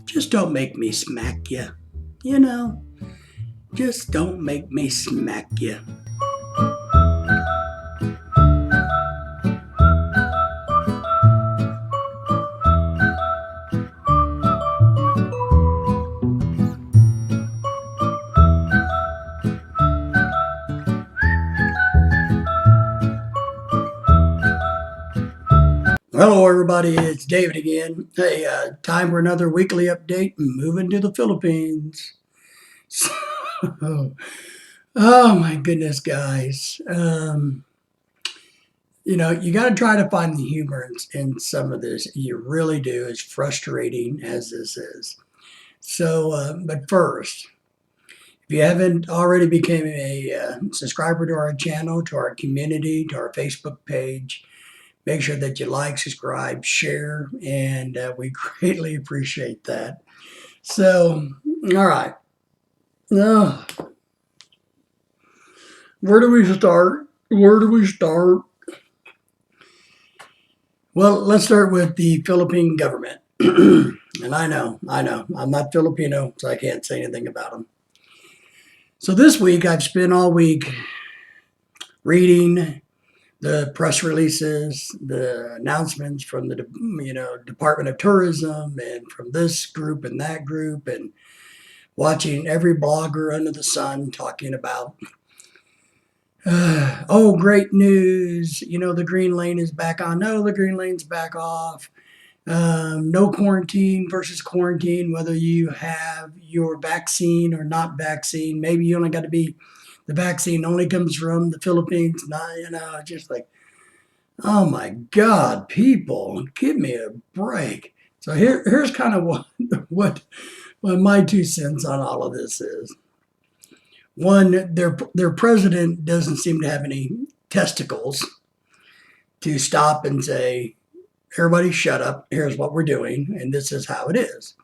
Just don't make me smack you. You know, just don't make me smack you. Hello, everybody. It's David again. Hey, time for another weekly update. Moving to the Philippines. So, oh my goodness, guys. You got to try to find the humor in some of this. You really do, as frustrating as this is. So, but first, if you haven't already become a subscriber to our channel, to our community, to our Facebook page, make sure that you like, subscribe, share, and we greatly appreciate that. So, all right. Uh, where do we start? Where do we start? Well, let's start with the Philippine government. And I know, I'm not Filipino, so I can't say anything about them. So this week, I've spent all week reading the press releases, the announcements from the Department of Tourism, and from this group and that group, and watching every blogger under the sun talking about, oh, great news, the green lane is back on. No, the green lane's back off. No quarantine versus quarantine, whether you have your vaccine or not vaccine. Maybe you only got to be, the vaccine only comes from the Philippines. Not, just like, oh my God, people, give me a break. So here's kind of what my 2 cents on all of this is. One, their president doesn't seem to have any testicles to stop and say, everybody shut up, here's what we're doing, and this is how it is.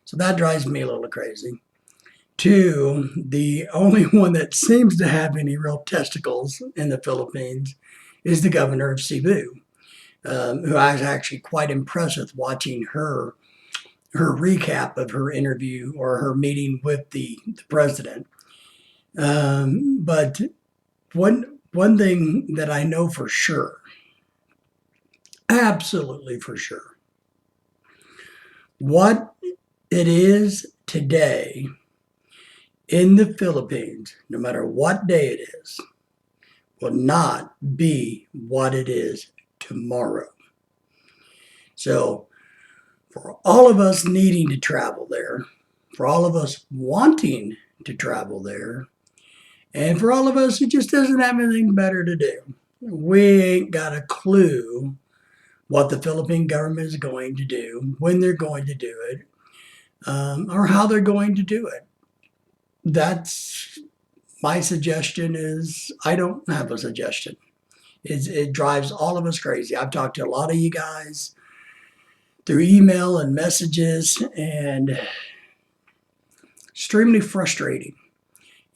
So that drives me a little crazy. Two, the only one that seems to have any real testicles in the Philippines is the governor of Cebu, who I was actually quite impressed with watching her recap of her interview or her meeting with the president. But one thing that I know for sure, absolutely for sure, what it is today in the Philippines, no matter what day it is, will not be what it is tomorrow. So for all of us needing to travel there, for all of us wanting to travel there, and for all of us who just doesn't have anything better to do, we ain't got a clue what the Philippine government is going to do, when they're going to do it, or how they're going to do it. That's my suggestion. Is I don't have a suggestion. It drives all of us crazy. I've talked to a lot of you guys through email and messages, and extremely frustrating.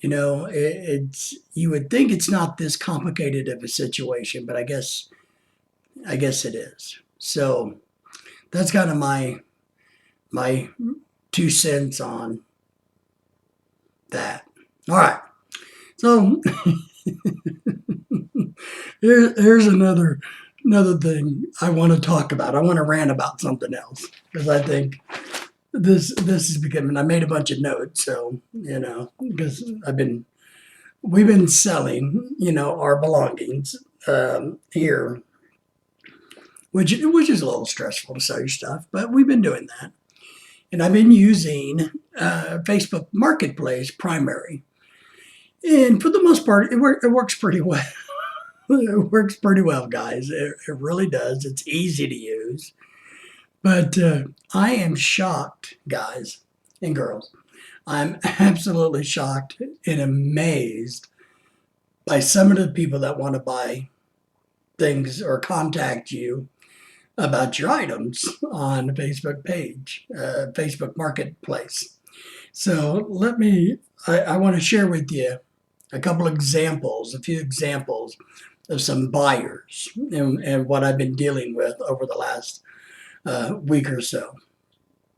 It's you would think it's not this complicated of a situation, but I guess it is. So that's kind of my 2 cents on that. All right. So here's another thing I want to talk about. I want to rant about something else because I think this is becoming. I made a bunch of notes, so because we've been selling our belongings here, which is a little stressful to sell your stuff, but we've been doing that. And I've been using Facebook Marketplace primary. And for the most part, it works pretty well. It works pretty well, guys. It really does. It's easy to use. But I am shocked, guys and girls. I'm absolutely shocked and amazed by some of the people that want to buy things or contact you about your items on the Facebook page, Facebook Marketplace. So I want to share with you a few examples of some buyers and what I've been dealing with over the last week or so.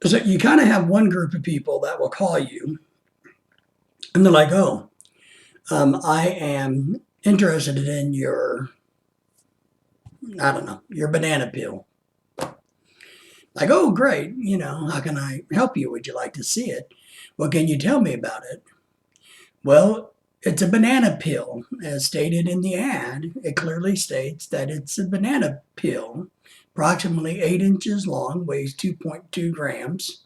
So you kind of have one group of people that will call you and they're like, oh, I am interested in your, I don't know, your banana peel. Like, oh, great. How can I help you? Would you like to see it? Well, can you tell me about it? Well, it's a banana peel. As stated in the ad, it clearly states that it's a banana peel, approximately 8 inches long, weighs 2.2 grams,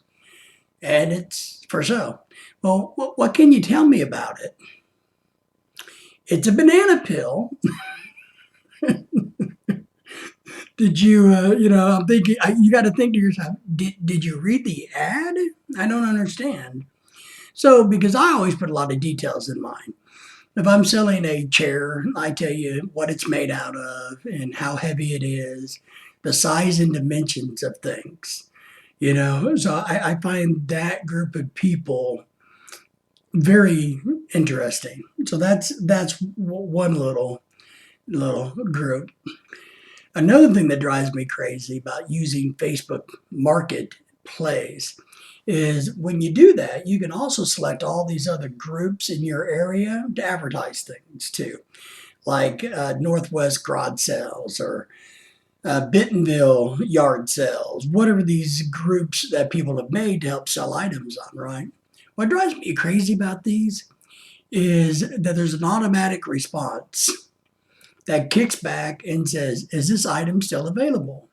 and it's for sale. Well, what can you tell me about it? It's a banana peel. Did you, I'm thinking, you got to think to yourself, did you read the ad? I don't understand. So, because I always put a lot of details in mine. If I'm selling a chair, I tell you what it's made out of and how heavy it is, the size and dimensions of things. So I find that group of people very interesting. So that's one little group. Another thing that drives me crazy about using Facebook Marketplace is when you do that, you can also select all these other groups in your area to advertise things to, like Northwest Garage Sales or Bentonville Yard Sales, whatever these groups that people have made to help sell items on, right? What drives me crazy about these is that there's an automatic response that kicks back and says, is this item still available?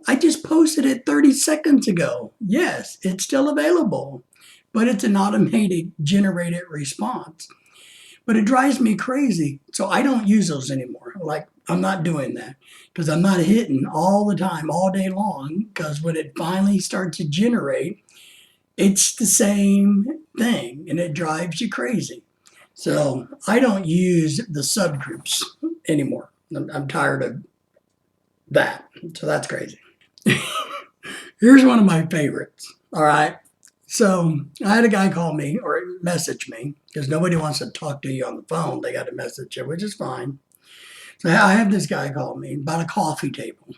I just posted it 30 seconds ago. Yes, it's still available, but it's an automated generated response. But it drives me crazy. So I don't use those anymore. Like, I'm not doing that because I'm not hitting all the time, all day long, because when it finally starts to generate, it's the same thing and it drives you crazy. So I don't use the subgroups anymore. I'm tired of that. So that's crazy. Here's one of my favorites. All right. So I had a guy call me or message me because nobody wants to talk to you on the phone. They got to message you, which is fine. So I have this guy call me about a coffee table.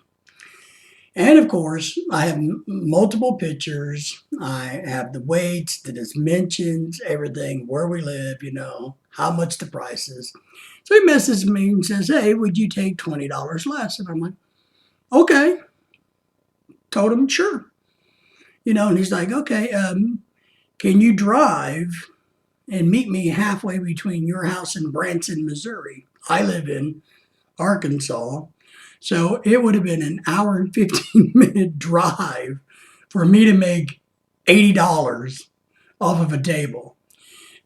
And of course, I have multiple pictures. I have the weights, the dimensions, everything, where we live, how much the price is. So he messaged me and says, hey, would you take $20 less? And I'm like, okay. Told him, sure. And he's like, okay, can you drive and meet me halfway between your house and Branson, Missouri? I live in Arkansas. So it would have been an hour and 15-minute drive for me to make $80 off of a table.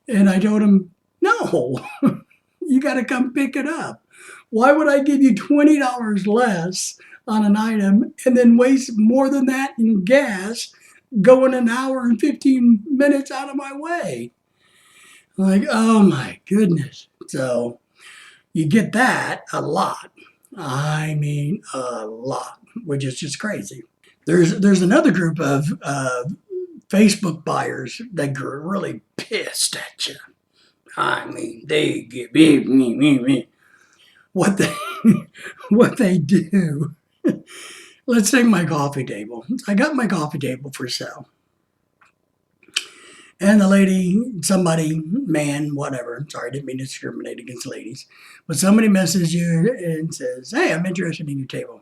And I told him, no, you got to come pick it up. Why would I give you $20 less on an item and then waste more than that in gas going an hour and 15 minutes out of my way? Like, oh my goodness. So you get that a lot. I mean, a lot, which is just crazy. There's another group of Facebook buyers that get really pissed at you. I mean, they get me. What they what they do. Let's take my coffee table. I got my coffee table for sale. And the lady, somebody, man, whatever, sorry, I didn't mean to discriminate against ladies, but somebody messages you and says, hey, I'm interested in your table.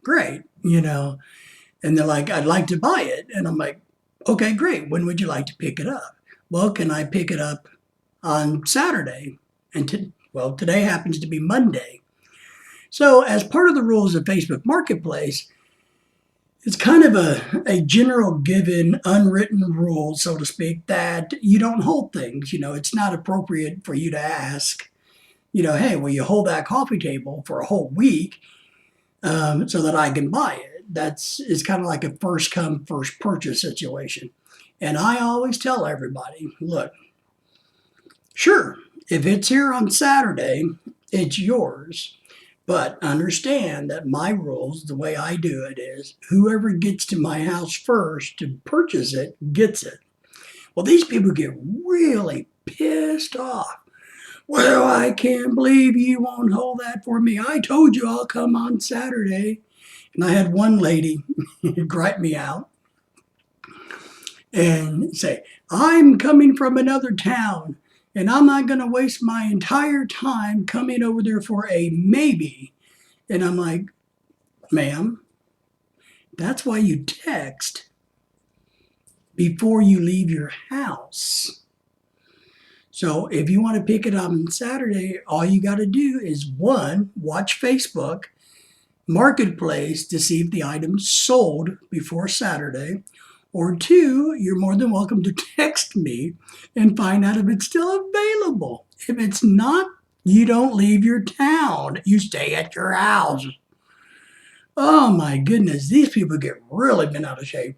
Great, and they're like, I'd like to buy it. And I'm like, okay, great. When would you like to pick it up? Well, can I pick it up on Saturday? And today happens to be Monday. So as part of the rules of Facebook Marketplace, it's kind of a general given unwritten rule, so to speak, that you don't hold things. It's not appropriate for you to ask, hey, will you hold that coffee table for a whole week so that I can buy it? It's kind of like a first come, first purchase situation. And I always tell everybody, look, sure, if it's here on Saturday, it's yours. But understand that my rules, the way I do it is whoever gets to my house first to purchase it gets it. Well, these people get really pissed off. Well, I can't believe you won't hold that for me. I told you I'll come on Saturday. And I had one lady gripe me out. and say, I'm coming from another town and I'm not going to waste my entire time coming over there for a maybe. And I'm like, ma'am, that's why you text before you leave your house. So if you want to pick it up on Saturday, all you got to do is one, watch Facebook Marketplace to see if the item's sold before Saturday. Or two, you're more than welcome to text me and find out if it's still available. If it's not, you don't leave your town. You stay at your house. Oh my goodness, these people get really bent out of shape.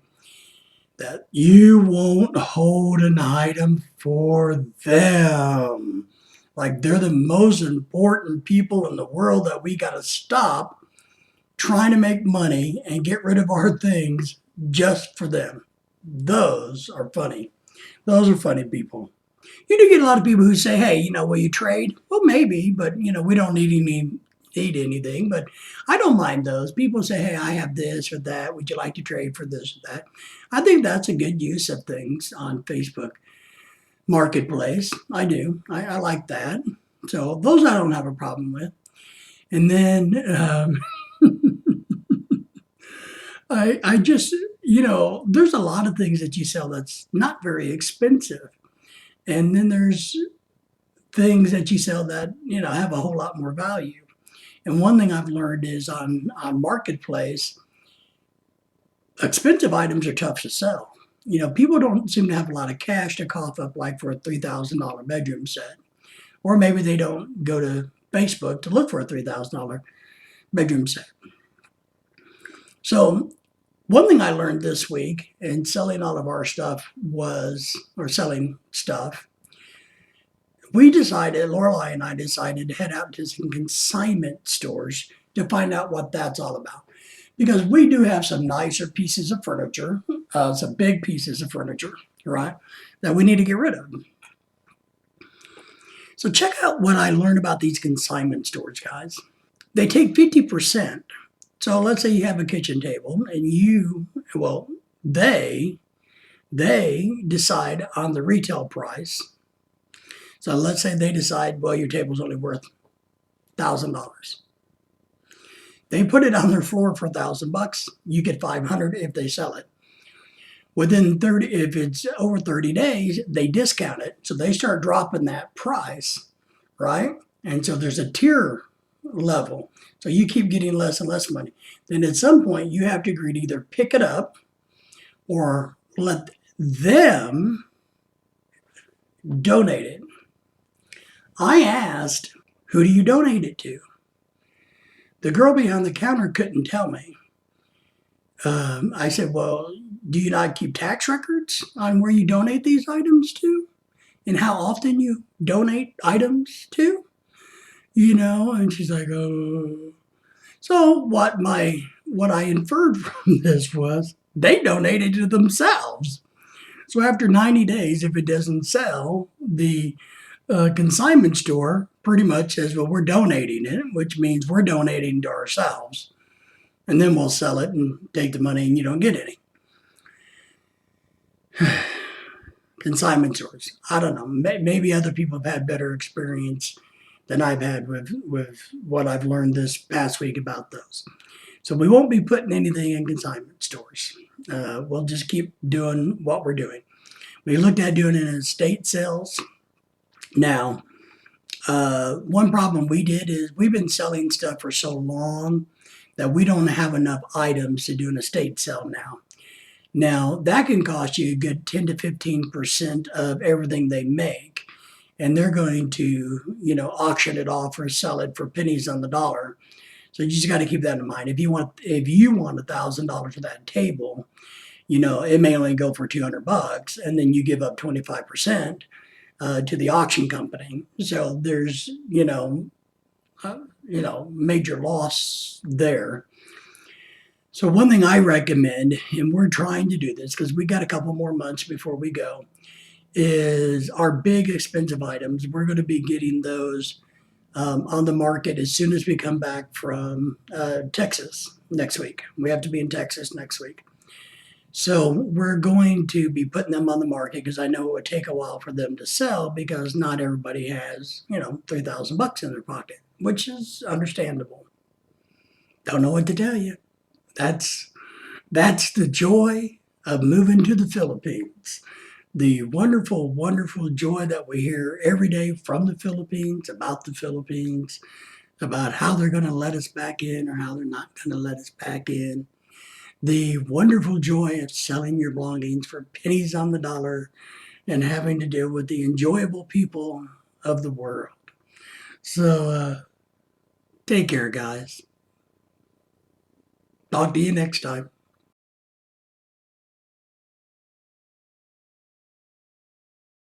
That you won't hold an item for them. Like they're the most important people in the world that we got to stop trying to make money and get rid of our things just for them. Those are funny. Those are funny people. You do get a lot of people who say, hey, will you trade? Well, maybe, but, we don't need anything. But I don't mind those. People say, hey, I have this or that. Would you like to trade for this or that? I think that's a good use of things on Facebook Marketplace. I do. I like that. So those I don't have a problem with. And then I just, there's a lot of things that you sell that's not very expensive. And then there's things that you sell that, have a whole lot more value. And one thing I've learned is on Marketplace, expensive items are tough to sell. People don't seem to have a lot of cash to cough up like for a $3,000 bedroom set. Or maybe they don't go to Facebook to look for a $3,000 bedroom set. So one thing I learned this week in selling all of our stuff selling stuff, Lorelai and I decided to head out to some consignment stores to find out what that's all about. Because we do have some nicer pieces of furniture, some big pieces of furniture, right, that we need to get rid of. So check out what I learned about these consignment stores, guys. They take 50%. So let's say you have a kitchen table and they decide on the retail price. So let's say they decide, well, your table's only worth $1,000. They put it on their floor for $1,000. You get $500 if they sell it. If it's over 30 days, they discount it. So they start dropping that price, right? And so there's a tier level. So you keep getting less and less money. Then at some point, you have to agree to either pick it up or let them donate it. I asked, who do you donate it to? The girl behind the counter couldn't tell me. I said, well, do you not keep tax records on where you donate these items to? And how often you donate items to? And she's like, oh. So what I inferred from this was they donated to themselves. So after 90 days, if it doesn't sell, the consignment store pretty much says, well, we're donating it, which means we're donating to ourselves. And then we'll sell it and take the money and you don't get any. Consignment stores. I don't know. Maybe other people have had better experience than I've had with what I've learned this past week about those. So we won't be putting anything in consignment stores. We'll just keep doing what we're doing. We looked at doing it in estate sales. Now, one problem we did is we've been selling stuff for so long that we don't have enough items to do an estate sale now. Now, that can cost you a good 10 to 15% of everything they make. And they're going to, auction it off or sell it for pennies on the dollar. So you just got to keep that in mind. If you want $1,000 for that table, it may only go for $200, and then you give up 25% to the auction company. So there's, major loss there. So one thing I recommend, and we're trying to do this because we got a couple more months before we go, is our big expensive items. We're going to be getting those on the market as soon as we come back from Texas next week. We have to be in Texas next week. So we're going to be putting them on the market because I know it would take a while for them to sell because not everybody has, $3,000 in their pocket, which is understandable. Don't know what to tell you. That's that's the joy of moving to the Philippines. The wonderful, wonderful joy that we hear every day from the Philippines, about how they're going to let us back in or how they're not going to let us back in. The wonderful joy of selling your belongings for pennies on the dollar and having to deal with the enjoyable people of the world. So take care, guys. Talk to you next time.